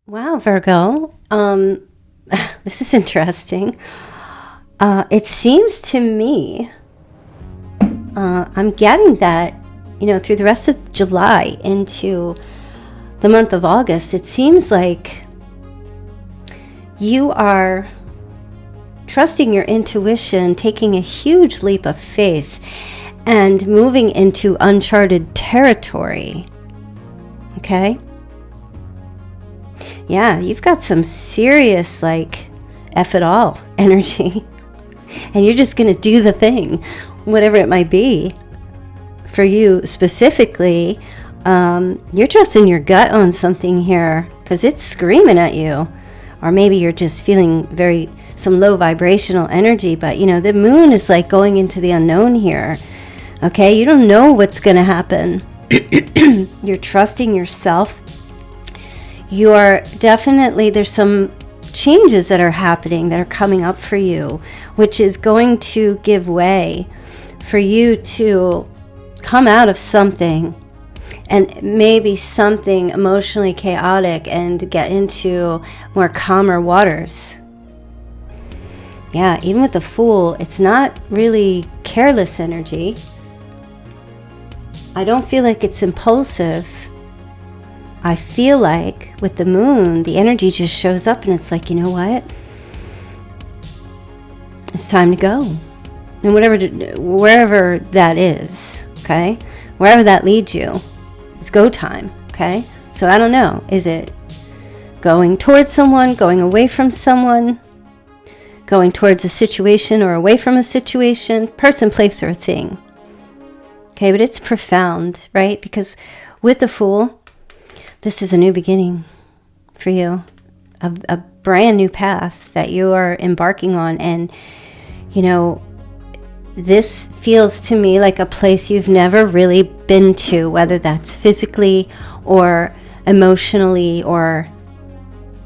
Wow, Virgo. This is interesting. It seems to me, I'm getting that, through the rest of July into the month of August, it seems like you are trusting your intuition, taking a huge leap of faith, and moving into uncharted territory. Okay? Yeah, you've got some serious, F it all energy. And you're just going to do the thing, whatever it might be. For you specifically, you're trusting your gut on something here because it's screaming at you. Or maybe you're just feeling some low vibrational energy. But, the moon is like going into the unknown here. Okay, you don't know what's going to happen. You're trusting yourself. You are definitely, there's some changes that are happening that are coming up for you, which is going to give way for you to come out of something and maybe something emotionally chaotic and get into more calmer waters. Yeah, even with the Fool, it's not really careless energy. I don't feel like it's impulsive. I feel like with the moon, the energy just shows up and it's like, you know what? It's time to go. And wherever that is, okay? Wherever that leads you, it's go time, okay? So I don't know. Is it going towards someone, going away from someone, going towards a situation or away from a situation, person, place, or thing? Okay, but it's profound, right? Because with the Fool, this is a new beginning for you, a brand new path that you are embarking on. And, this feels to me like a place you've never really been to, whether that's physically or emotionally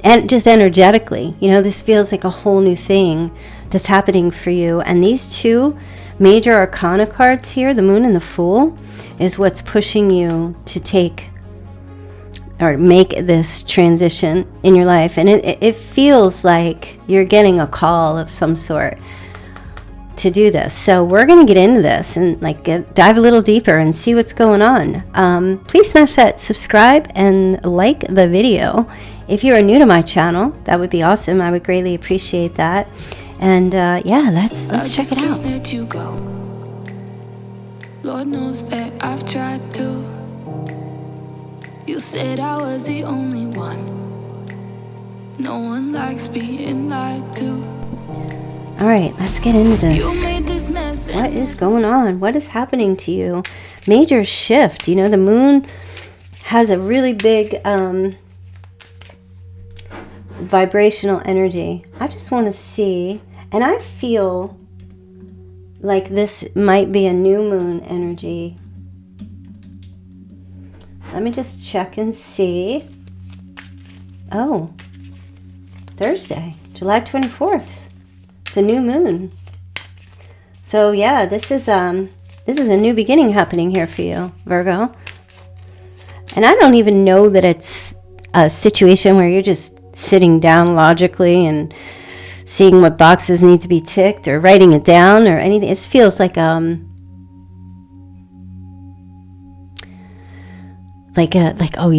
and just energetically. This feels like a whole new thing that's happening for you. And these two major arcana cards here, the Moon and the Fool, is what's pushing you to take or make this transition in your life. And it feels like you're getting a call of some sort to do this. So we're going to get into this and dive a little deeper and see what's going on. Please smash that subscribe and like the video. If you are new to my channel, that would be awesome. I would greatly appreciate that. And let's check it out. Let you go. Lord knows that I've tried to. You said I was the only one. No one likes being lied to. All right, let's get into this. You made this mess. What is going on? What is happening to you? Major shift. The moon has a really big vibrational energy. I just want to see, and I feel like this might be a new moon energy. Let me just check and see. Oh, Thursday, July 24th. It's a new moon. So yeah, this is a new beginning happening here for you, Virgo. And I don't even know that it's a situation where you're just sitting down logically and seeing what boxes need to be ticked or writing it down or anything. It feels like you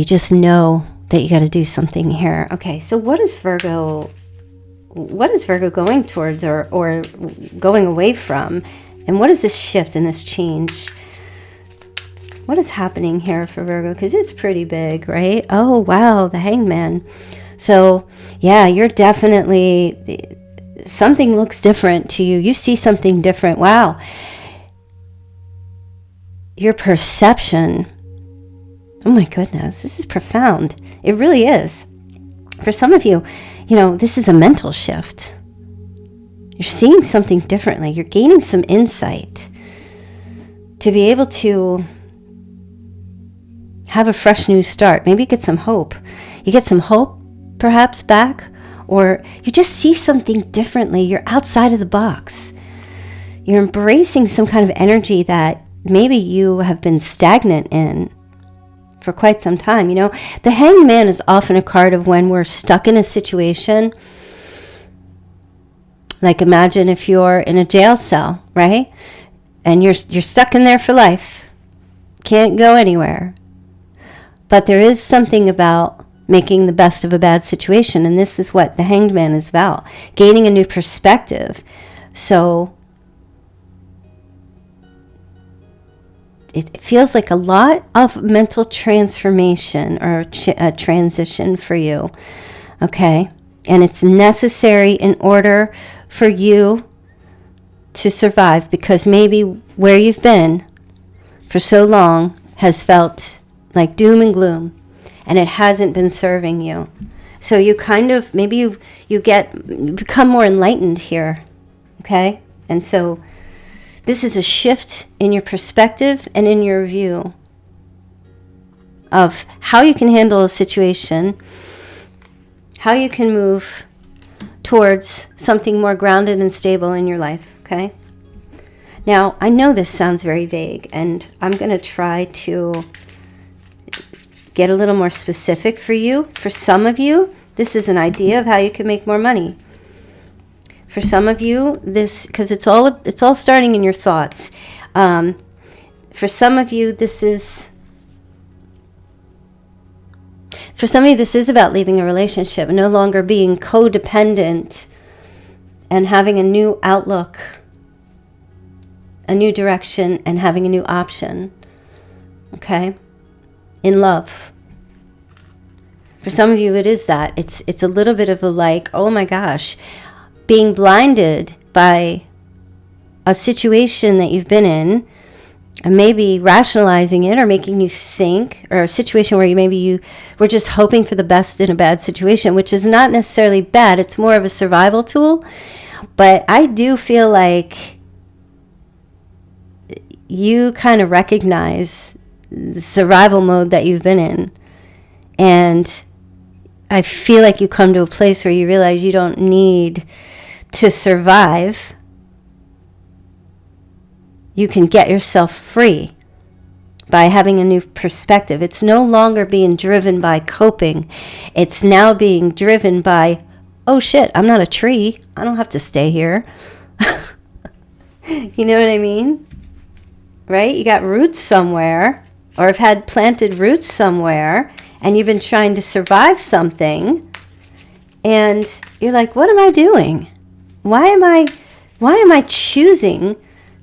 just know that you got to do something here. Okay, so what is Virgo going towards or going away from? And what is this shift and this change? What is happening here for Virgo? Because it's pretty big, right? Oh, wow, the Hangman. So, yeah, you're definitely, something looks different to you. You see something different. Wow. Your perception. Oh my goodness, this is profound. It really is. For some of you, this is a mental shift. You're seeing something differently. You're gaining some insight to be able to have a fresh new start. Maybe you get some hope. You get some hope perhaps back, or you just see something differently. You're outside of the box. You're embracing some kind of energy that maybe you have been stagnant in. for quite some time. You know, the Hanged Man is often a card of when we're stuck in a situation. Like imagine if you're in a jail cell, right? And you're stuck in there for life. Can't go anywhere. But there is something about making the best of a bad situation, and this is what the Hanged Man is about. Gaining a new perspective. So it feels like a lot of mental transformation or transition for you, okay? And it's necessary in order for you to survive, because maybe where you've been for so long has felt like doom and gloom, and it hasn't been serving you. So you kind of, maybe you become more enlightened here, okay? And so this is a shift in your perspective and in your view of how you can handle a situation, how you can move towards something more grounded and stable in your life, okay? Now, I know this sounds very vague, and I'm going to try to get a little more specific for you. For some of you, this is an idea of how you can make more money. For some of you, this, because it's all starting in your thoughts. For some of you, this is about leaving a relationship, no longer being codependent, and having a new outlook, a new direction, and having a new option, okay, in love. For some of you, it is that. It's a little bit of a like, oh my gosh, being blinded by a situation that you've been in, and maybe rationalizing it or making you think, or a situation where you were just hoping for the best in a bad situation, which is not necessarily bad. It's more of a survival tool. But I do feel like you kind of recognize the survival mode that you've been in. And I feel like you come to a place where you realize you don't need to survive. You can get yourself free by having a new perspective. It's no longer being driven by coping. It's now being driven by, oh shit, I'm not a tree. I don't have to stay here. You know what I mean? Right? You got roots somewhere, or have had planted roots somewhere, and you've been trying to survive something, and you're like, what am I doing? Why am I choosing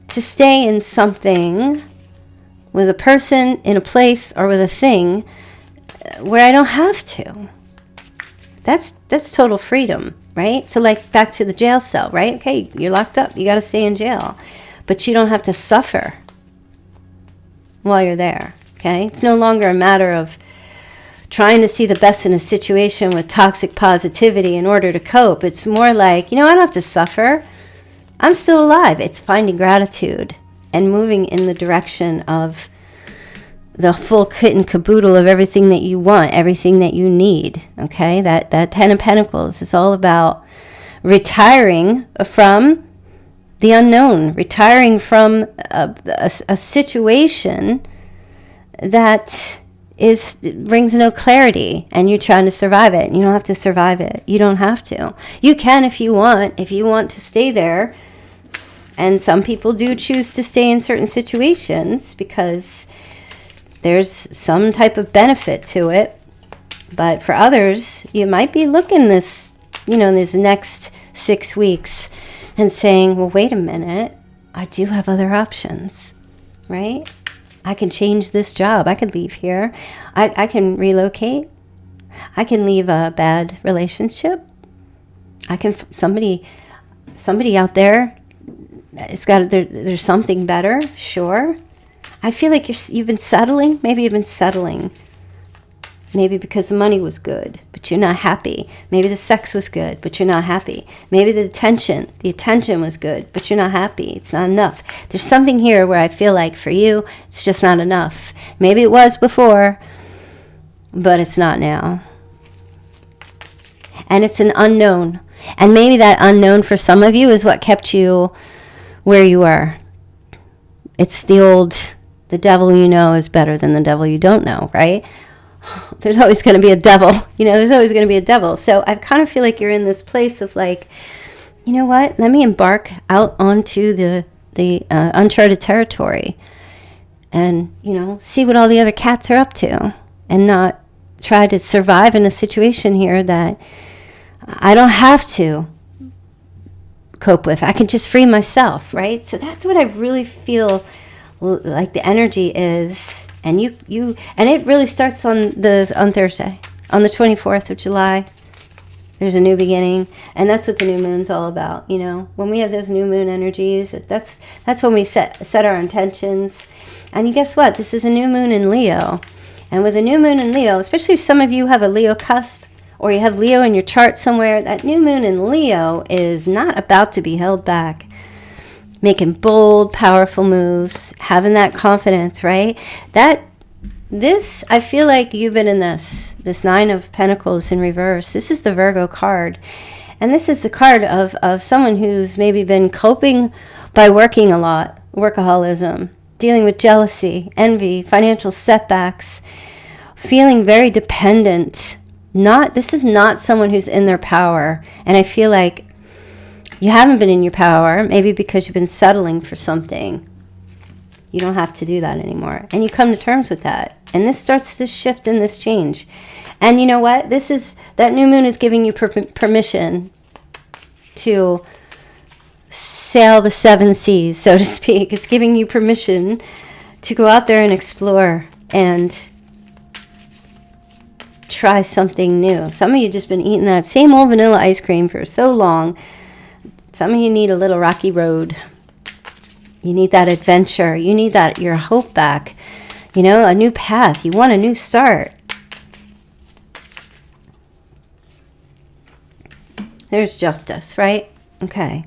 to stay in something with a person, in a place, or with a thing where I don't have to? That's total freedom, right? So like back to the jail cell, right? Okay, you're locked up. You got to stay in jail. But you don't have to suffer while you're there, okay? It's no longer a matter of trying to see the best in a situation with toxic positivity in order to cope. It's more like, I don't have to suffer. I'm still alive. It's finding gratitude and moving in the direction of the full kit and caboodle of everything that you want, everything that you need, okay? That 10 of Pentacles is all about retiring from the unknown, retiring from a situation that brings no clarity, and you're trying to survive it. You don't have to survive it. You don't have to. You can if you want to stay there. And some people do choose to stay in certain situations because there's some type of benefit to it. But for others, you might be looking this next 6 weeks and saying, well, wait a minute, I do have other options, right? I can change this job. I could leave here. I can relocate. I can leave a bad relationship. Somebody out there, there's something better, sure. I feel like you've been settling. Maybe you've been settling. Maybe because the money was good, but you're not happy. Maybe the sex was good, but you're not happy. Maybe the attention was good, but you're not happy. It's not enough. There's something here where I feel like for you, it's just not enough. Maybe it was before, but it's not now. And it's an unknown. And maybe that unknown for some of you is what kept you where you are. It's the old The devil you know is better than the devil you don't know, right? There's always going to be a devil. There's always going to be a devil. So I kind of feel like you're in this place of like, you know what? Let me embark out onto the uncharted territory and, see what all the other cats are up to and not try to survive in a situation here that I don't have to cope with. I can just free myself, right? So that's what I really feel like the energy is. And and it really starts on Thursday, on the 24th of July. There's a new beginning, and that's what the new moon's all about. When we have those new moon energies, that's when we set our intentions. And guess what? This is a new moon in Leo, and with a new moon in Leo, especially if some of you have a Leo cusp or you have Leo in your chart somewhere, that new moon in Leo is not about to be held back. Making bold, powerful moves, having that confidence, right? I feel like you've been in this Nine of Pentacles in reverse. This is the Virgo card. And this is the card of someone who's maybe been coping by working a lot, workaholism, dealing with jealousy, envy, financial setbacks, feeling very dependent. This is not someone who's in their power. And I feel like you haven't been in your power, maybe because you've been settling for something. You don't have to do that anymore. And you come to terms with that. And this starts this shift and this change. And you know what? That new moon is giving you permission to sail the seven seas, so to speak. It's giving you permission to go out there and explore and try something new. Some of you just been eating that same old vanilla ice cream for so long. Some of you need a little rocky road. You need that adventure. You need your hope back. A new path. You want a new start. There's justice, right? Okay.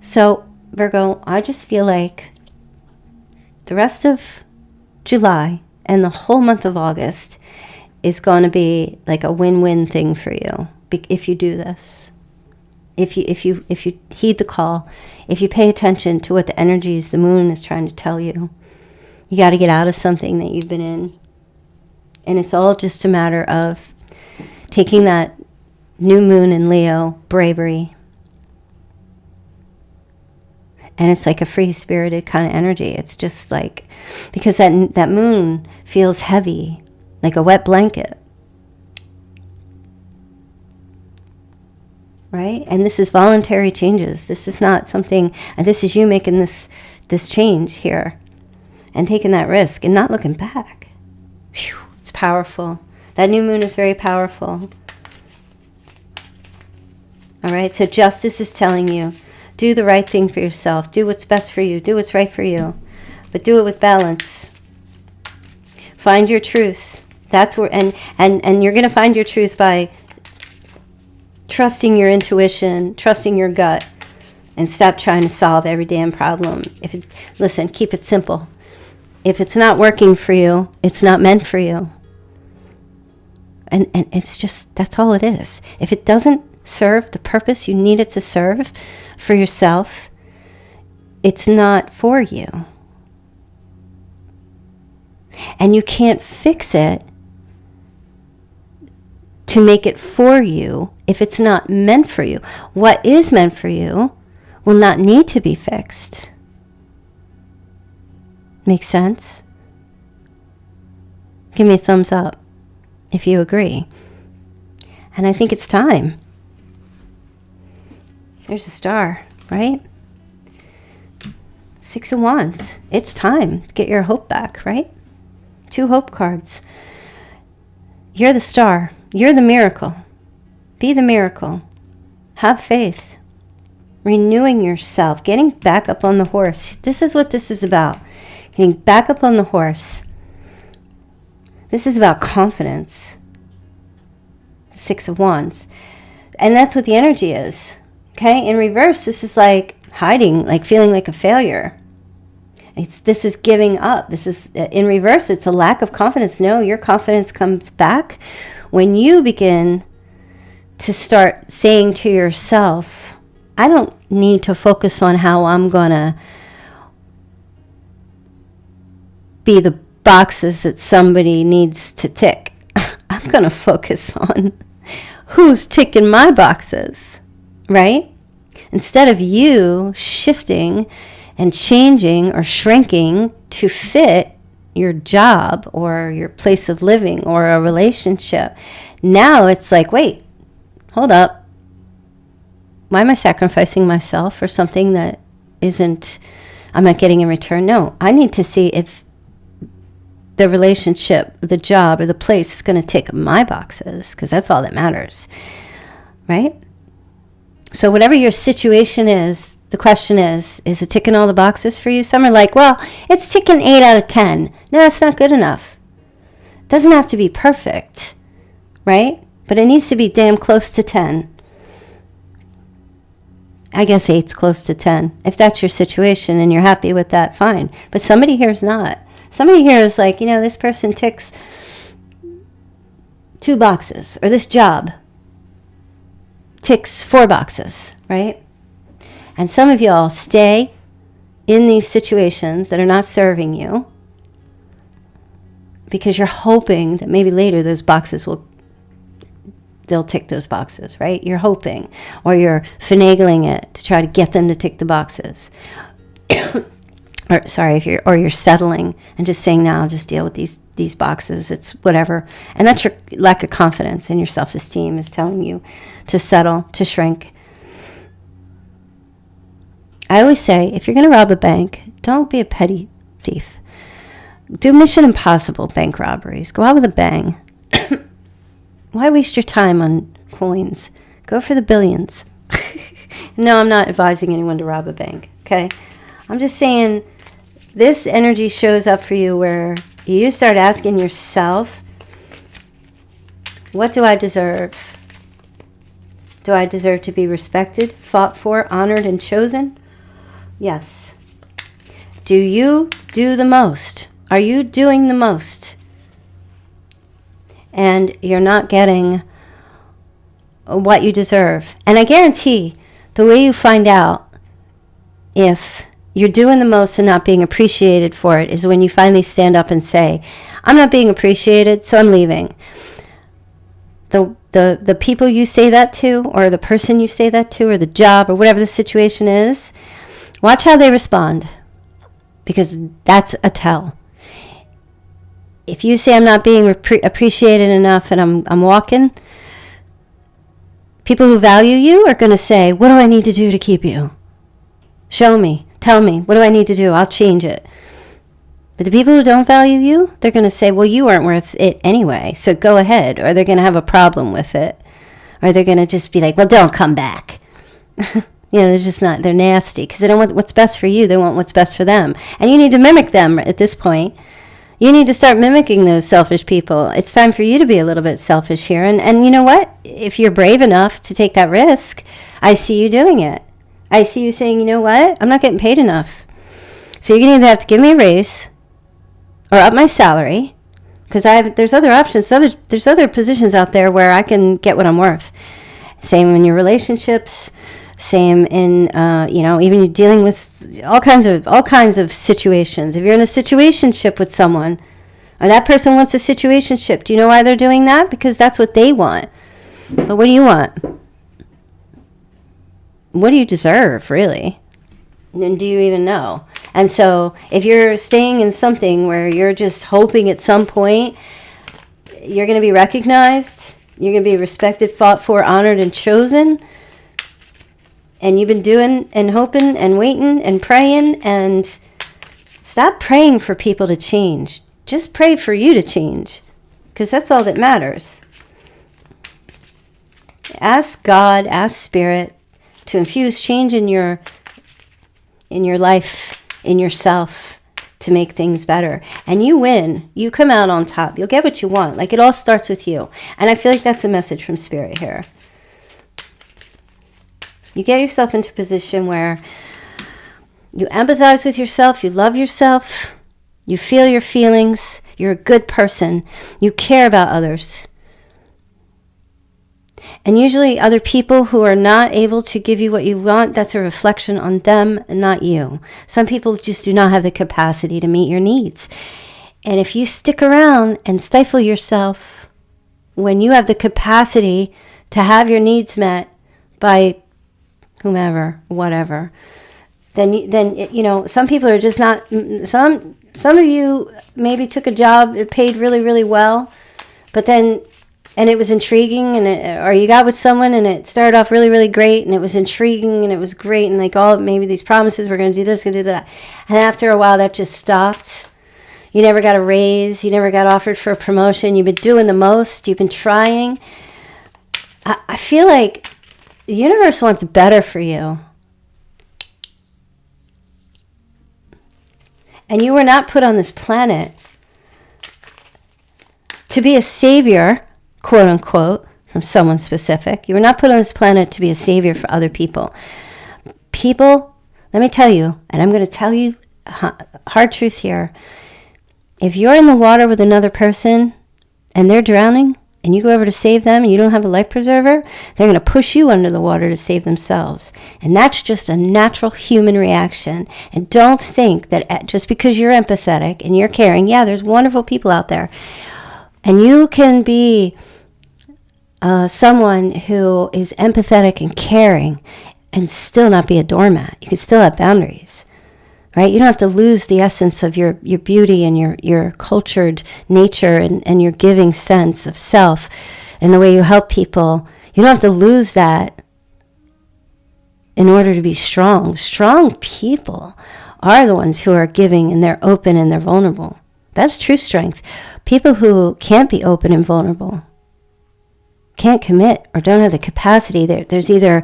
So, Virgo, I just feel like the rest of July and the whole month of August is going to be like a win-win thing for you if you do this. If you heed the call, if you pay attention to what the energies, the moon is trying to tell you, you got to get out of something that you've been in. And it's all just a matter of taking that new moon in Leo, bravery. And it's like a free-spirited kind of energy. It's just like, because that moon feels heavy, like a wet blanket. Right? And this is voluntary changes. This is not something, and this is you making this change here and taking that risk and not looking back. Whew, it's powerful. That new moon is very powerful. All right? So justice is telling you, do the right thing for yourself. Do what's best for you. Do what's right for you. But do it with balance. Find your truth. That's where, and you're going to find your truth by trusting your intuition, trusting your gut, and stop trying to solve every damn problem. Listen, keep it simple. If it's not working for you, it's not meant for you. And it's just, that's all it is. If it doesn't serve the purpose you need it to serve for yourself, it's not for you. And you can't fix it to make it for you if it's not meant for you. What is meant for you will not need to be fixed. Make sense? Give me a thumbs up if you agree. And I think it's time. There's a star, right? 6 of Wands. It's time to get your hope back, right? 2 hope cards. You're the star. You're the miracle. Be the miracle. Have faith. Renewing yourself. Getting back up on the horse. This is what this is about. Getting back up on the horse. This is about confidence. 6 of Wands. And that's what the energy is. Okay? In reverse, this is like hiding, like feeling like a failure. This is giving up. This is, in reverse, it's a lack of confidence. No, your confidence comes back when you begin to start saying to yourself, I don't need to focus on how I'm going to, be the boxes that somebody needs to tick. I'm going to focus on who's ticking my boxes, right? Instead of you shifting and changing or shrinking to fit your job or your place of living or a relationship, now it's like, wait, hold up. Why am I sacrificing myself for something that I'm not getting in return? No, I need to see if the relationship, the job, or the place is going to tick my boxes, because that's all that matters, right? So whatever your situation is, the question is it ticking all the boxes for you? Some are like, well, it's ticking 8 out of 10. No, that's not good enough. It doesn't have to be perfect, right? But it needs to be damn close to 10. I guess 8's close to 10. If that's your situation and you're happy with that, fine. But somebody here is not. Somebody here is like, this person ticks 2 boxes, or this job ticks 4 boxes, right? And some of y'all stay in these situations that are not serving you because you're hoping that maybe later those boxes they'll tick those boxes, right? You're hoping, or you're finagling it to try to get them to tick the boxes. Or you're settling and just saying, no, I'll just deal with these boxes. It's whatever. And that's your lack of confidence in your self-esteem is telling you to settle, to shrink. I always say, if you're going to rob a bank, don't be a petty thief. Do Mission Impossible bank robberies. Go out with a bang. Why waste your time on coins? Go for the billions. No, I'm not advising anyone to rob a bank, okay? I'm just saying this energy shows up for you where you start asking yourself, what do I deserve? Do I deserve to be respected, fought for, honored, and chosen? Yes. Do you do the most? Are you doing the most? And you're not getting what you deserve. And I guarantee the way you find out if you're doing the most and not being appreciated for it is when you finally stand up and say, I'm not being appreciated, so I'm leaving. The people you say that to, or the person you say that to, or the job, or whatever the situation is, watch how they respond, because that's a tell. If you say I'm not being appreciated enough and I'm walking, people who value you are going to say, what do I need to do to keep you? Show me. Tell me. What do I need to do? I'll change it. But the people who don't value you, they're going to say, well, you aren't worth it anyway, so go ahead. Or they're going to have a problem with it. Or they're going to just be like, well, don't come back. They're just not, they're nasty because they don't want what's best for you. They want what's best for them. And you need to mimic them at this point. You need to start mimicking those selfish people. It's time for you to be a little bit selfish here. And you know what? If you're brave enough to take that risk, I see you doing it. I see you saying, you know what? I'm not getting paid enough. So you're going to either have to give me a raise or up my salary, because there's other options. There's other positions out there where I can get what I'm worth. Same in your relationships. Same in, even you're dealing with all kinds of situations. If you're in a situationship with someone, or that person wants a situationship, do you know why they're doing that? Because that's what they want. But what do you want? What do you deserve, really? And do you even know? And so if you're staying in something where you're just hoping at some point you're going to be recognized, you're going to be respected, fought for, honored, and chosen, and you've been doing and hoping and waiting and praying, and stop praying for people to change. Just pray for you to change, because that's all that matters. Ask God, ask Spirit to infuse change in your life, in yourself, to make things better. And you win. You come out on top. You'll get what you want. Like, it all starts with you. And I feel like that's a message from Spirit here. You get yourself into a position where you empathize with yourself, you love yourself, you feel your feelings, you're a good person, you care about others. And usually other people who are not able to give you what you want, that's a reflection on them and not you. Some people just do not have the capacity to meet your needs. And if you stick around and stifle yourself when you have the capacity to have your needs met by whomever, whatever, then you know, some people are just not, some of you maybe took a job that paid really, really well, but then, and it was intriguing, or you got with someone and it started off really, really great, and it was intriguing and it was great, and like, oh, maybe these promises, we're going to do this, going to do that. And after a while, that just stopped. You never got a raise. You never got offered for a promotion. You've been doing the most. You've been trying. I feel like the universe wants better for you. And you were not put on this planet to be a savior, quote unquote, from someone specific. You were not put on this planet to be a savior for other people. People, let me tell you, and I'm going to tell you hard truth here. If you're in the water with another person and they're drowning and you go over to save them and you don't have a life preserver, they're going to push you under the water to save themselves. And that's just a natural human reaction. And don't think that just because you're empathetic and you're caring, yeah, there's wonderful people out there. And you can be someone who is empathetic and caring and still not be a doormat. You can still have boundaries. Right? You don't have to lose the essence of your beauty and your cultured nature and your giving sense of self and the way you help people. You don't have to lose that in order to be strong. Strong people are the ones who are giving and they're open and they're vulnerable. That's true strength. People who can't be open and vulnerable, can't commit or don't have the capacity, there's either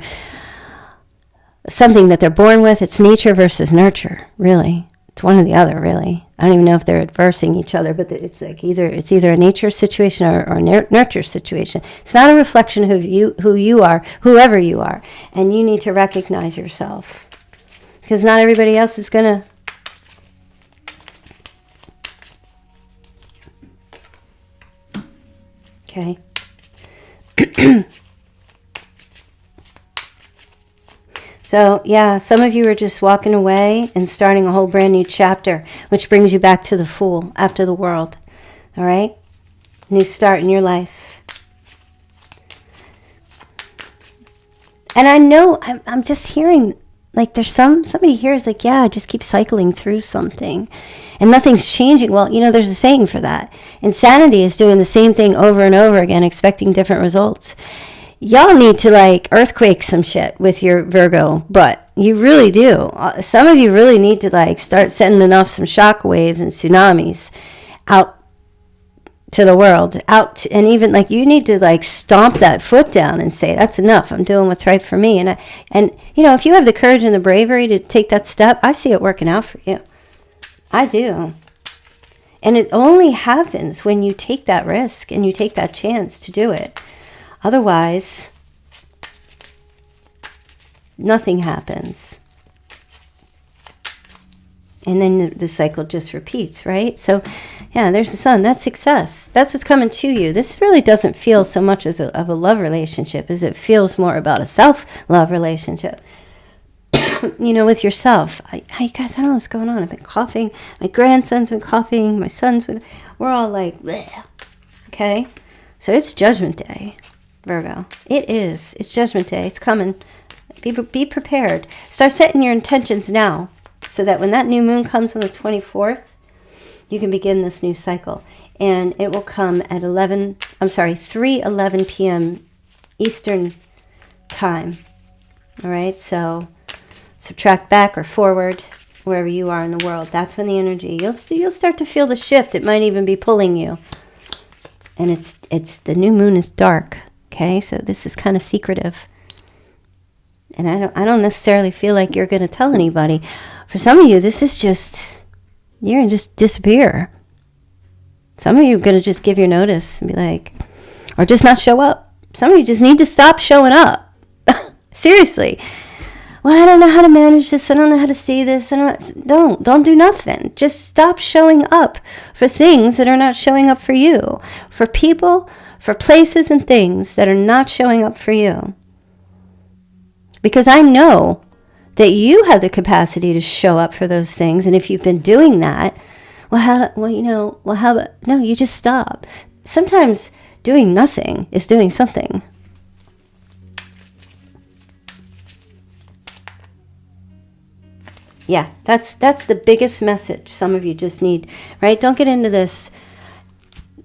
something that they're born with. It's nature versus nurture, really. It's one or the other, really. I don't even know if they're adversing each other, but it's like either a nature situation or a nurture situation. It's not a reflection of who you are, whoever you are, and you need to recognize yourself, because not everybody else is gonna. Okay. So, yeah, some of you are just walking away and starting a whole brand new chapter, which brings you back to the Fool after the World. All right? New start in your life. And I know, I'm just hearing, like there's somebody here is like, yeah, I just keep cycling through something and nothing's changing. Well, you know, there's a saying for that. Insanity is doing the same thing over and over again, expecting different results. Y'all need to like earthquake some shit with your Virgo, but you really do. Some of you really need to like start sending enough some shock waves and tsunamis out to the world, and even like you need to like stomp that foot down and say, that's enough. I'm doing what's right for me. And you know, if you have the courage and the bravery to take that step, I see it working out for you. I do. And it only happens when you take that risk and you take that chance to do it. Otherwise, nothing happens. And then the cycle just repeats, right? So, yeah, there's the sun. That's success. That's what's coming to you. This really doesn't feel so much of a love relationship as it feels more about a self-love relationship. You know, with yourself. Hey, guys, I don't know what's going on. I've been coughing. My grandson's been coughing. My son's been... We're all like, bleh. Okay? So it's Judgment Day. Virgo. It is. It's Judgment Day. It's coming. Be prepared. Start setting your intentions now so that when that new moon comes on the 24th, you can begin this new cycle. And it will come at 3:11 p.m. Eastern time. All right? So subtract back or forward wherever you are in the world. That's when the energy, you'll start to feel the shift. It might even be pulling you. And it's the new moon is dark. Okay, so this is kind of secretive. And I don't necessarily feel like you're going to tell anybody. For some of you, this is just, you're going to just disappear. Some of you are going to just give your notice and be like, or just not show up. Some of you just need to stop showing up. Seriously. Well, I don't know how to manage this. I don't know how to see this. Don't do nothing. Just stop showing up for things that are not showing up for you. For people, for places and things that are not showing up for you. Because I know that you have the capacity to show up for those things. And if you've been doing that, how about, no, you just stop. Sometimes doing nothing is doing something. Yeah, that's the biggest message some of you just need, right? Don't get into this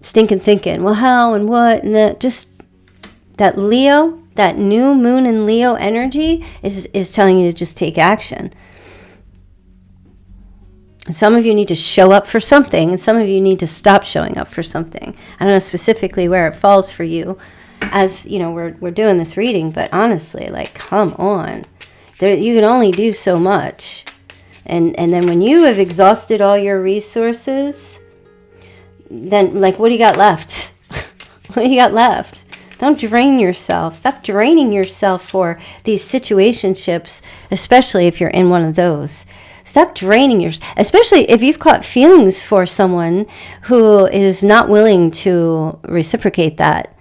stinking thinking, well, how and what, and that Leo, that new moon in Leo energy is telling you to just take action. Some of you need to show up for something, and some of you need to stop showing up for something. I don't know specifically where it falls for you, as you know, we're doing this reading, but honestly, like, come on. You can only do so much. And then when you have exhausted all your resources, then, like, what do you got left? What do you got left? Don't drain yourself. Stop draining yourself for these situationships, especially if you're in one of those. Stop draining yourself, especially if you've caught feelings for someone who is not willing to reciprocate that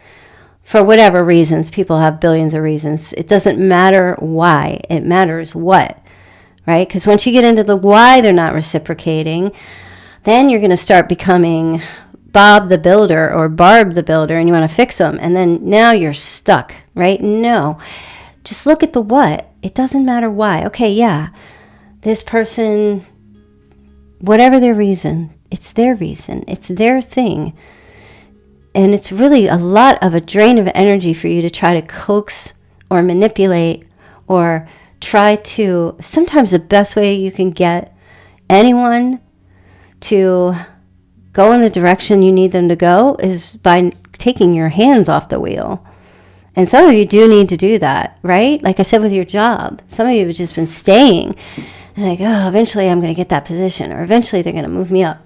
for whatever reasons. People have billions of reasons. It doesn't matter why. It matters what, right? Because once you get into the why they're not reciprocating, then you're going to start becoming Bob the Builder or Barb the Builder, and you want to fix them. And then now you're stuck, right? No. Just look at the what. It doesn't matter why. Okay, yeah. This person, whatever their reason, it's their reason. It's their thing. And it's really a lot of a drain of energy for you to try to coax or manipulate or try to... Sometimes the best way you can get anyone to go in the direction you need them to go is by taking your hands off the wheel. And some of you do need to do that, right? Like I said with your job. Some of you have just been staying. And like, oh, eventually I'm going to get that position. Or eventually they're going to move me up.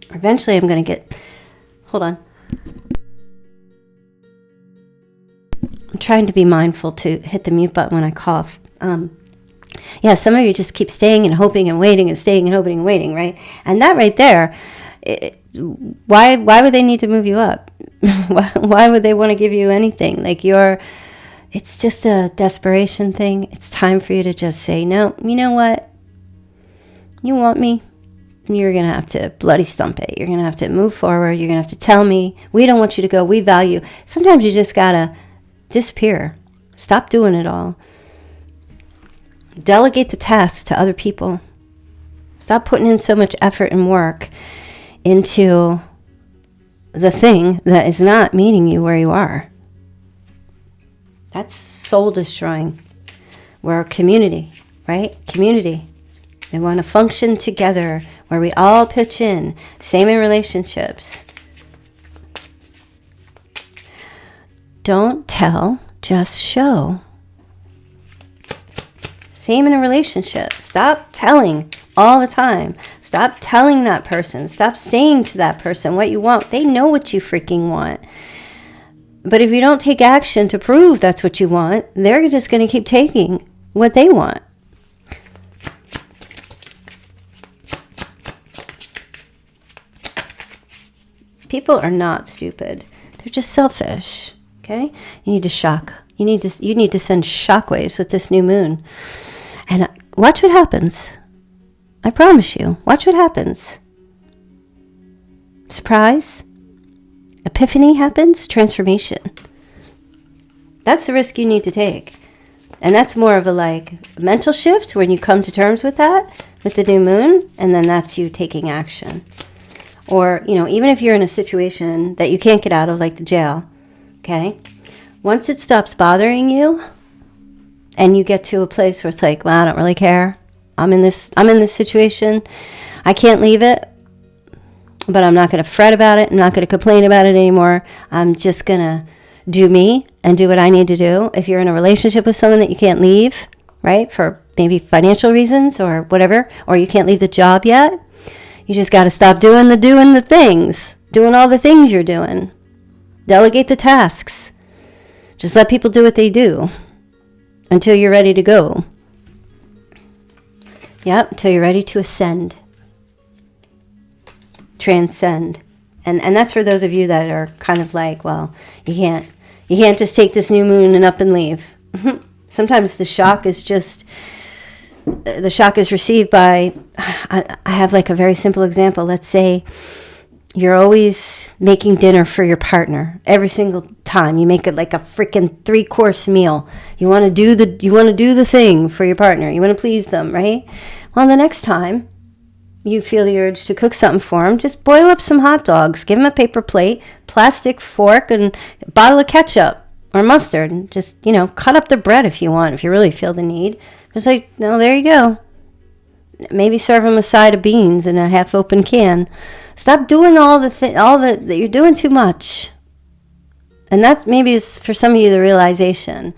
Or eventually I'm going to get... Hold on. I'm trying to be mindful to hit the mute button when I cough. Yeah, some of you just keep staying and hoping and waiting and staying and hoping and waiting, right? And that right there, why would they need to move you up? Why would they want to give you anything? Like it's just a desperation thing. It's time for you to just say, no, you know what? You want me? You're going to have to bloody stump it. You're going to have to move forward. You're going to have to tell me, we don't want you to go. We value. Sometimes you just got to disappear. Stop doing it all. Delegate the tasks to other people. Stop putting in so much effort and work into the thing that is not meeting you where you are. That's soul destroying. We're a community, right? Community. We want to function together where we all pitch in. Same in relationships. Don't tell, just show. Same in a relationship. Stop telling all the time. Stop telling that person. Stop saying to that person what you want. They know what you freaking want. But if you don't take action to prove that's what you want, they're just going to keep taking what they want. People are not stupid. They're just selfish. Okay? You need to shock. You need to send shockwaves with this new moon. And watch what happens. I promise you. Watch what happens. Surprise. Epiphany happens. Transformation. That's the risk you need to take. And that's more of a mental shift when you come to terms with that, with the new moon, and then that's you taking action. Or, even if you're in a situation that you can't get out of, like the jail, okay? Once it stops bothering you, and you get to a place where it's like, well, I don't really care. I'm in this situation. I can't leave it, but I'm not going to fret about it. I'm not going to complain about it anymore. I'm just going to do me and do what I need to do. If you're in a relationship with someone that you can't leave, right, for maybe financial reasons or whatever, or you can't leave the job yet, you just got to stop doing the things, doing all the things you're doing. Delegate the tasks. Just let people do what they do until you're ready to go. Yep, until you're ready to ascend. Transcend. And that's for those of you that are kind of like, well, you can't just take this new moon and up and leave. Sometimes the shock is just the shock is received by, I have like a very simple example. Let's say you're always making dinner for your partner every single time. You make it like a freaking 3-course meal. You want to do the thing for your partner. You want to please them, right? Well, the next time you feel the urge to cook something for them, just boil up some hot dogs, give them a paper plate, plastic fork, and a bottle of ketchup or mustard, and just, cut up the bread if you want, if you really feel the need. Just like, no, there you go. Maybe serve them a side of beans in a half-open can. Stop doing all that you're doing too much. And that maybe is for some of you the realization.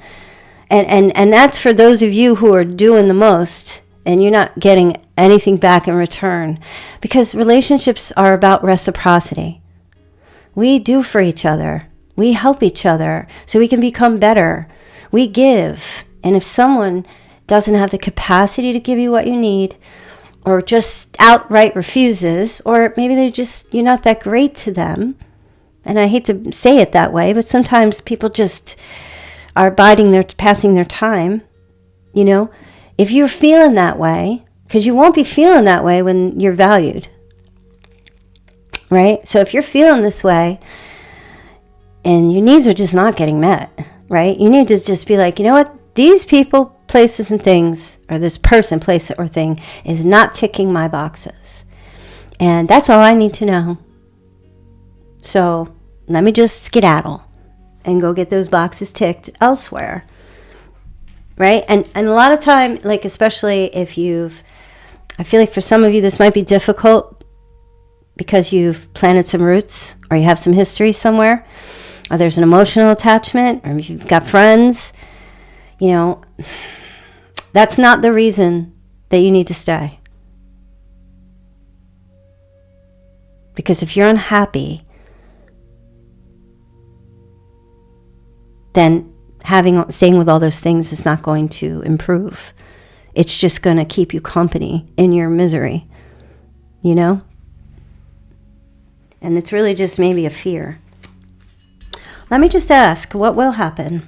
And that's for those of you who are doing the most and you're not getting anything back in return. Because relationships are about reciprocity. We do for each other. We help each other so we can become better. We give. And if someone doesn't have the capacity to give you what you need, or just outright refuses, or maybe you're not that great to them, and I hate to say it that way, but sometimes people just are passing their time, if you're feeling that way, because you won't be feeling that way when you're valued, right? So if you're feeling this way, and your needs are just not getting met, right? You need to just be like, you know what? These people, places, and things, or this person, place, or thing, is not ticking my boxes. And that's all I need to know. So let me just skedaddle and go get those boxes ticked elsewhere. Right? And a lot of time, like especially if I feel like for some of you this might be difficult because you've planted some roots, or you have some history somewhere, or there's an emotional attachment, or you've got friends. That's not the reason that you need to stay. Because if you're unhappy, then staying with all those things is not going to improve. It's just going to keep you company in your misery, And it's really just maybe a fear. Let me just ask, what will happen?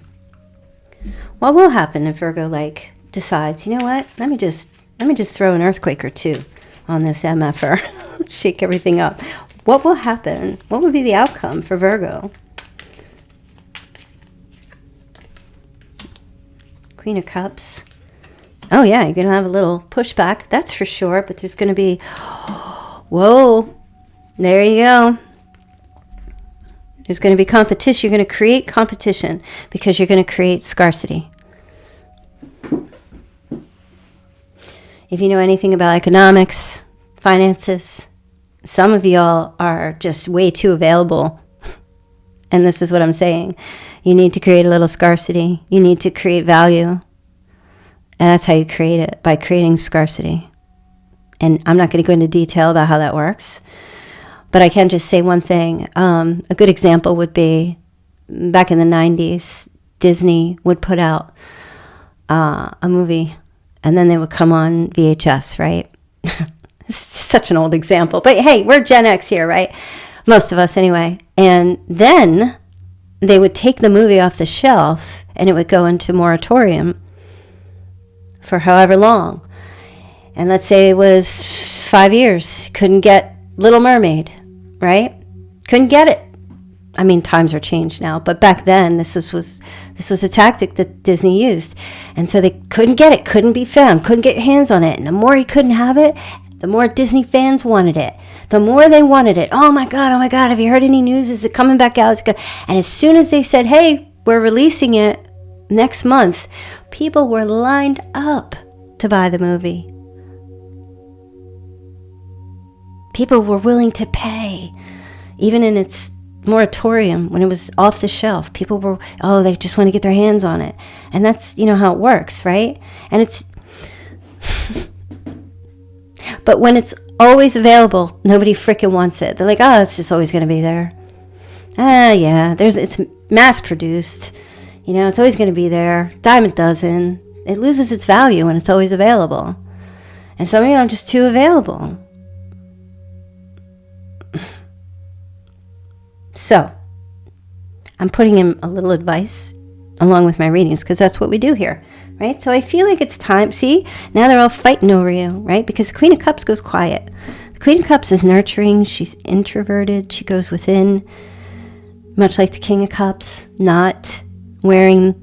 What will happen if Virgo decides, you know what? Let me just throw an earthquake or two on this MFR, shake everything up. What will happen? What would be the outcome for Virgo? Queen of Cups. Oh yeah, you're gonna have a little pushback, that's for sure. But there's gonna be, whoa, there you go. There's going to be competition. You're going to create competition because you're going to create scarcity. If you know anything about economics, finances, some of y'all are just way too available. And this is what I'm saying. You need to create a little scarcity. You need to create value. And that's how you create it, by creating scarcity. And I'm not going to go into detail about how that works. But I can just say one thing. A good example would be back in the 90s, Disney would put out a movie, and then they would come on VHS, right? It's such an old example. But hey, we're Gen X here, right? Most of us anyway. And then they would take the movie off the shelf, and it would go into moratorium for however long. And let's say it was 5 years. Couldn't get Little Mermaid. Right? Couldn't get it. I mean, times are changed now, but back then this was a tactic that Disney used. And so they couldn't get it, couldn't be found, couldn't get hands on it. And the more he couldn't have it, the more Disney fans wanted it. The more they wanted it. Oh my God, have you heard any news? Is it coming back out? And as soon as they said, hey, we're releasing it next month, people were lined up to buy the movie. People were willing to pay, even in its moratorium, when it was off the shelf. People were, they just want to get their hands on it. And that's, how it works, right? And it's, but when it's always available, nobody freaking wants it. They're like, it's just always going to be there. Yeah, it's mass produced. It's always going to be there. Dime a dozen. It loses its value when it's always available. And some of you are just too available. So, I'm putting in a little advice along with my readings, because that's what we do here, right? So I feel like it's time. See, now they're all fighting over you, right? Because the Queen of Cups goes quiet. The Queen of Cups is nurturing. She's introverted. She goes within, much like the King of Cups, not wearing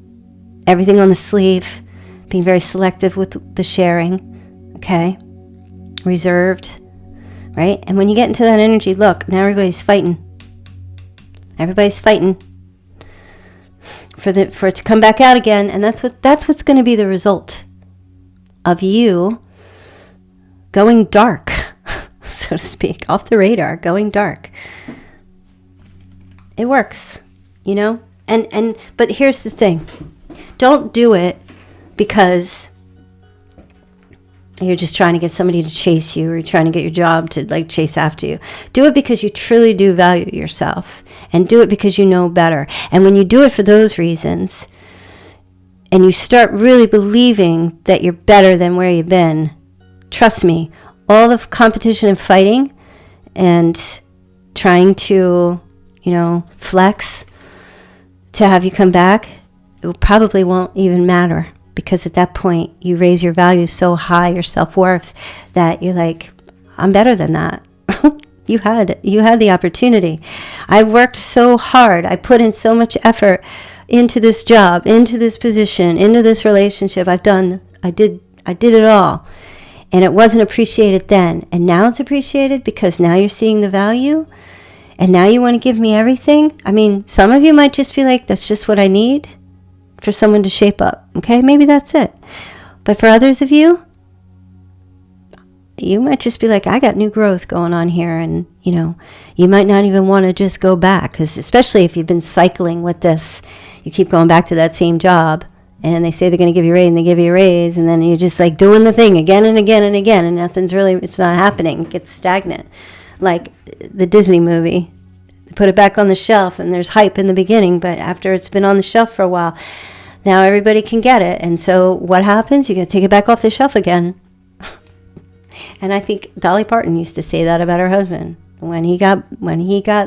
everything on the sleeve, being very selective with the sharing, okay? Reserved, right? And when you get into that energy, look, now everybody's fighting. Everybody's fighting for it to come back out again, and that's what's going to be the result of you going dark, so to speak, off the radar, going dark. It works, you know? But here's the thing. Don't do it because you're just trying to get somebody to chase you, or you're trying to get your job to like chase after you. Do it because you truly do value yourself, and do it because you know better. And when you do it for those reasons, and you start really believing that you're better than where you've been, trust me, all the competition and fighting and trying to, flex to have you come back, it probably won't even matter. Because at that point, you raise your value so high, your self-worth, that you're like, I'm better than that. You had the opportunity. I worked so hard. I put in so much effort into this job, into this position, into this relationship. I did it all. And it wasn't appreciated then. And now it's appreciated because now you're seeing the value. And now you want to give me everything. I mean, some of you might just be like, that's just what I need for someone to shape up. Okay, maybe that's it. But for others of you, you might just be like, I got new growth going on here. And, you might not even want to just go back. Because especially if you've been cycling with this, you keep going back to that same job. And they say they're going to give you a raise, and they give you a raise. And then you're just like doing the thing again and again and again. And it's not happening. It gets stagnant. Like the Disney movie. They put it back on the shelf, and there's hype in the beginning. But after it's been on the shelf for a while, now everybody can get it. And so what happens? You're going to take it back off the shelf again. And I think Dolly Parton used to say that about her husband. When he got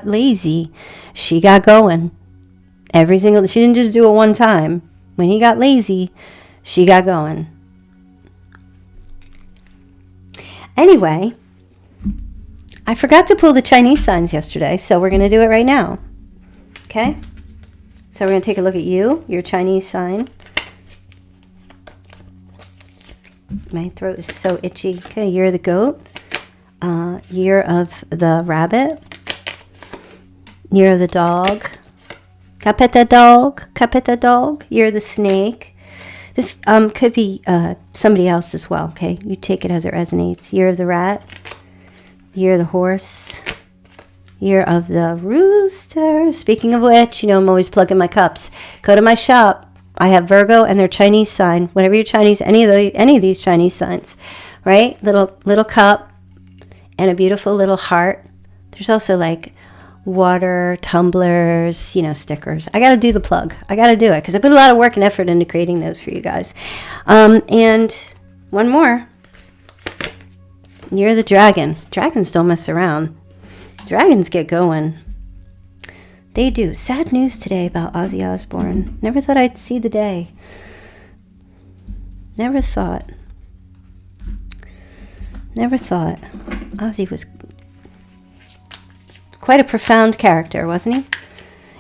lazy, she got going. She didn't just do it one time. When he got lazy, she got going. Anyway, I forgot to pull the Chinese signs yesterday, so we're going to do it right now. Okay? So we're going to take a look at your Chinese sign. My throat is so itchy. Okay, year of the goat. Year of the rabbit. Year of the dog. Capeta dog. Year of the snake. This could be somebody else as well, okay? You take it as it resonates. Year of the rat. Year of the horse. Year of the rooster. Speaking of which, I'm always plugging my cups. Go to my shop. I have Virgo and their Chinese sign. Whatever your Chinese, any of these Chinese signs, right? Little cup and a beautiful little heart. There's also like water, tumblers, stickers. I got to do the plug. I got to do it because I put a lot of work and effort into creating those for you guys. And one more. Year of the dragon. Dragons don't mess around. Dragons get going. They do. Sad news today about Ozzy Osbourne. Never thought I'd see the day. Never thought. Ozzy was quite a profound character, wasn't he?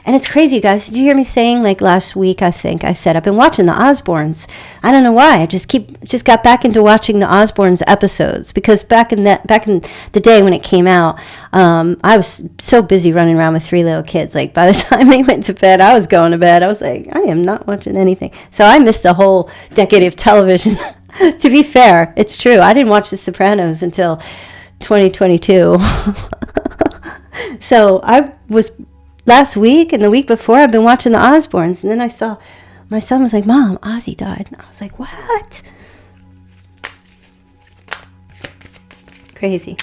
And it's crazy, guys. Did you hear me saying, like last week, I think I said, I've been watching the Osbournes. I don't know why. I just got back into watching the Osbournes episodes because back in the day when it came out, I was so busy running around with 3 little kids. Like by the time they went to bed, I was going to bed. I was like, I am not watching anything. So I missed a whole decade of television. To be fair, it's true. I didn't watch The Sopranos until 2022. So I was... Last week and the week before, I've been watching the Osbournes. And then I saw my son was like, Mom, Ozzy died. And I was like, what? Crazy.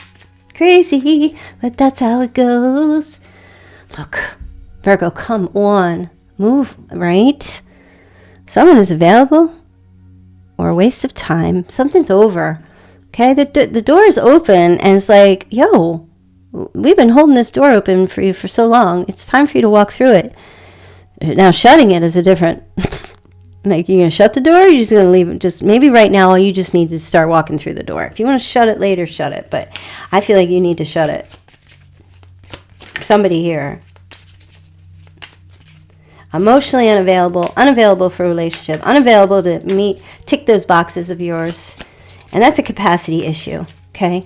But that's how it goes. Look, Virgo, come on. Move, right? Someone is available or a waste of time. Something's over. Okay? The door is open and it's like, yo, we've been holding this door open for you for so long. It's time for you to walk through it. Now, shutting it is a different... Like, you're going to shut the door, or you're just going to leave it? Just maybe right now you just need to start walking through the door. If you want to shut it later, shut it. But I feel like you need to shut it. Somebody here. Emotionally unavailable for a relationship, unavailable to tick those boxes of yours. And that's a capacity issue, okay?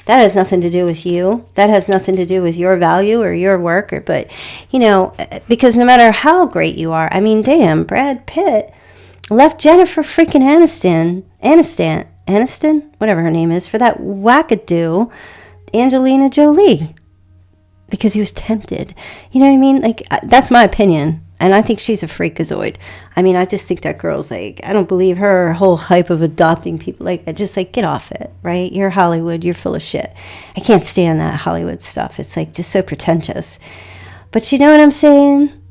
That has nothing to do with you. That has nothing to do with your value or your work. But, you know, because no matter how great you are, I mean, damn, Brad Pitt left Jennifer freaking Aniston, whatever her name is, for that wackadoo Angelina Jolie, because he was tempted. You know what I mean? Like, that's my opinion, and I think she's a freakazoid. I mean, I just think that girl's like, I don't believe her whole hype of adopting people. Like, just like, get off it, right? You're Hollywood, you're full of shit. I can't stand that Hollywood stuff. It's like just so pretentious. But you know what I'm saying?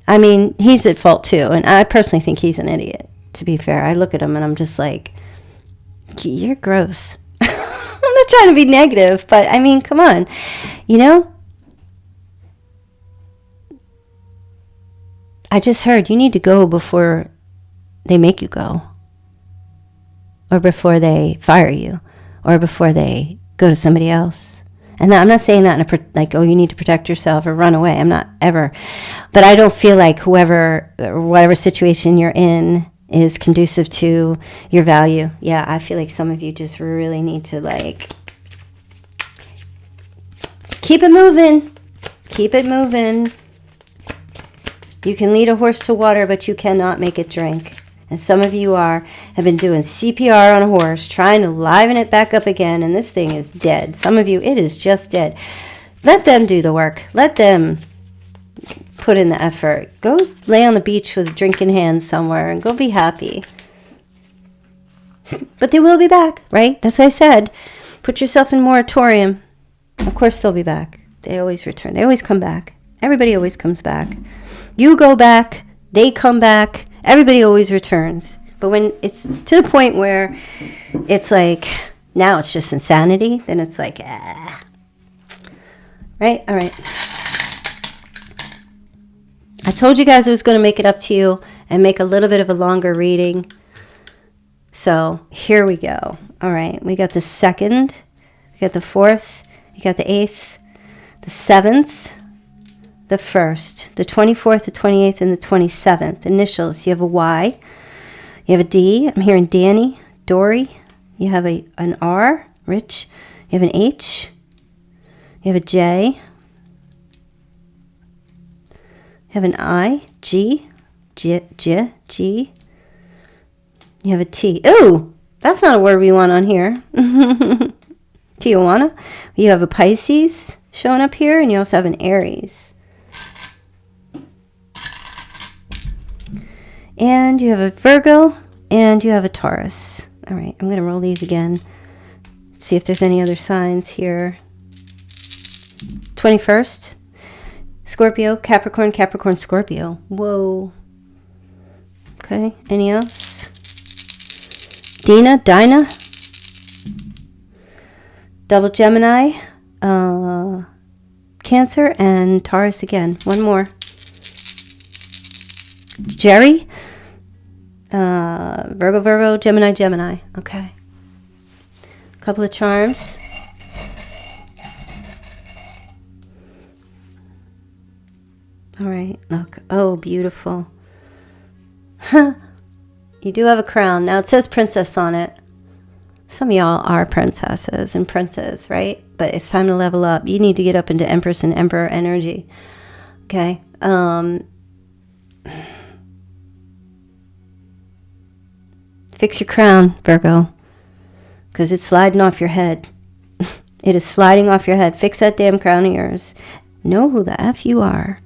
I mean, he's at fault too, and I personally think he's an idiot, to be fair. I look at him and I'm just like, you're gross. I'm not trying to be negative, but I mean, come on, you know? I just heard you need to go before they make you go, or before they fire you, or before they go to somebody else. And I'm not saying that in like, oh, you need to protect yourself or run away. I'm not ever. But I don't feel like whoever or whatever situation you're in is conducive to your value. Yeah, I feel like some of you just really need to, like, keep it moving. Keep it moving. You can lead a horse to water, but you cannot make it drink. And some of you have been doing CPR on a horse, trying to liven it back up again, and this thing is dead. Some of you, it is just dead. Let them do the work. Let them put in the effort. Go lay on the beach with a drink in hand somewhere and go be happy. But they will be back, right? That's what I said. Put yourself in moratorium. Of course they'll be back. They always return. They always come back. Everybody always comes back. You go back. They come back. Everybody always returns. But when it's to the point where it's like, now it's just insanity, then it's like, Right? All right. I told you guys I was going to make it up to you and make a little bit of a longer reading. So here we go. All right. We got the 2nd. We got the 4th. You got the 8th. The 7th. The 1st, the 24th, the 28th, and the 27th. Initials, you have a Y, you have a D, I'm hearing Danny, Dory, you have an R, Rich, you have an H, you have a J, you have an I, G, you have a T. Ooh, that's not a word we want on here. Tijuana. You have a Pisces showing up here, and you also have an Aries. And you have a Virgo, and you have a Taurus. All right, I'm going to roll these again. See if there's any other signs here. 21st, Scorpio, Capricorn, Capricorn, Scorpio. Whoa. Okay, any else? Dinah, double Gemini, Cancer, and Taurus again. One more. Jerry, Virgo, Gemini. Okay. A couple of charms. All right, look. Oh, beautiful. You do have a crown. Now it says princess on it. Some of y'all are princesses and princes, right? But it's time to level up. You need to get up into Empress and Emperor energy. Okay. Fix your crown, Virgo, because it's sliding off your head. It is sliding off your head. Fix that damn crown of yours. Know who the F you are.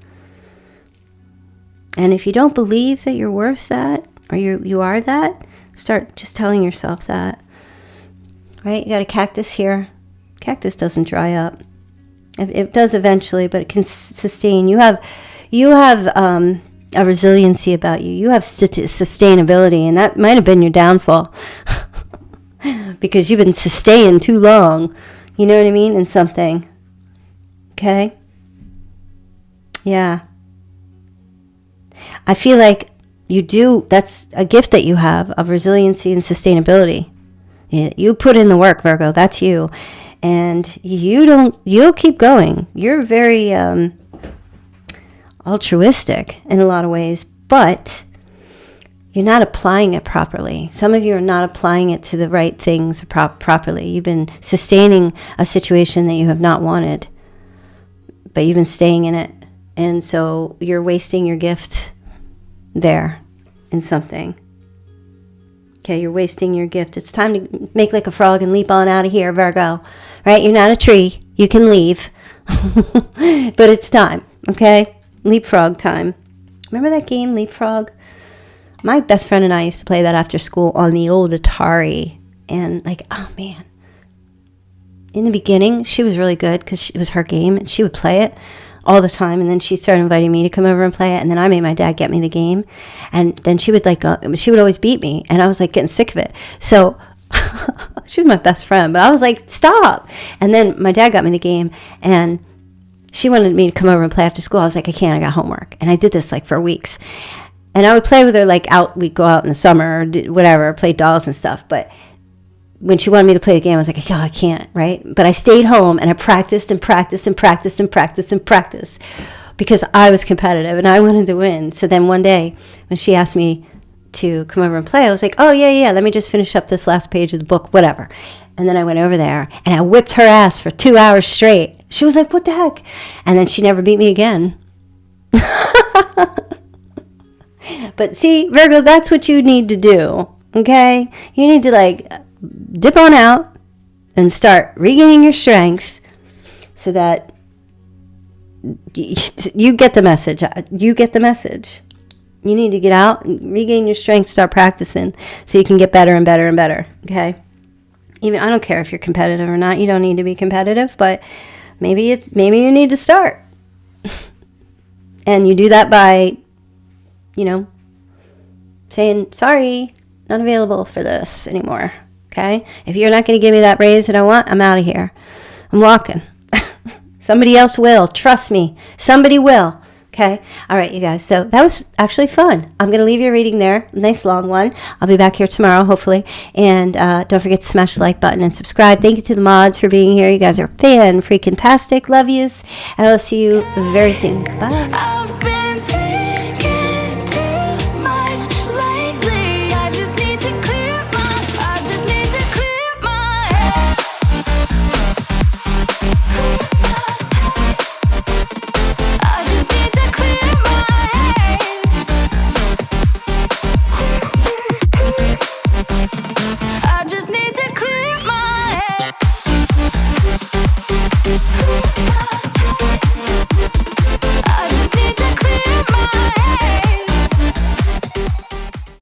And if you don't believe that you're worth that, or you are that, start just telling yourself that. Right? You got a cactus here. Cactus doesn't dry up. It does eventually, but it can sustain. You have a resiliency about you. You have sustainability, and that might have been your downfall because you've been sustained too long. You know what I mean? In something. Okay? Yeah. I feel like that's a gift that you have of resiliency and sustainability. You put in the work, Virgo. That's you. And you'll keep going. You're very altruistic in a lot of ways, but you're not applying it properly. Some of you are not applying it to the right things properly. You've been sustaining a situation that you have not wanted, but you've been staying in it. And so you're wasting your gift there in something. Okay, you're wasting your gift. It's time to make like a frog and leap on out of here, Virgo. Right? You're not a tree. You can leave. But it's time, okay? Leapfrog time. Remember that game, Leapfrog? My best friend and I used to play that after school on the old Atari. And like, oh man. In the beginning, she was really good because it was her game and she would play it all the time. And then she started inviting me to come over and play it. And then I made my dad get me the game. And then she would she would always beat me. And I was like getting sick of it. So she was my best friend. But I was like, stop. And then my dad got me the game. And she wanted me to come over and play after school. I was like, I can't. I got homework. And I did this like for weeks. And I would play with her like we'd go out in the summer or whatever, play dolls and stuff. But when she wanted me to play the game, I was like, oh, I can't, right? But I stayed home and I practiced and practiced and practiced and practiced and practiced because I was competitive and I wanted to win. So then one day when she asked me to come over and play, I was like, oh, yeah, let me just finish up this last page of the book, whatever. And then I went over there and I whipped her ass for 2 hours straight. She was like, what the heck? And then she never beat me again. But see, Virgo, that's what you need to do, okay? You need to like dip on out and start regaining your strength so that you get the message. You get the message. You need to get out and regain your strength, start practicing so you can get better and better and better, okay? Even I don't care if you're competitive or not. You don't need to be competitive, but maybe you need to start. And you do that by, saying, sorry, not available for this anymore, okay? If you're not going to give me that raise that I want, I'm out of here. I'm walking. Somebody else will. Trust me. Somebody will, okay? All right, you guys. So that was actually fun. I'm going to leave your reading there. Nice long one. I'll be back here tomorrow, hopefully. And don't forget to smash the like button and subscribe. Thank you to the mods for being here. You guys are fan-freaking-tastic. Love yous. And I'll see you very soon. Bye.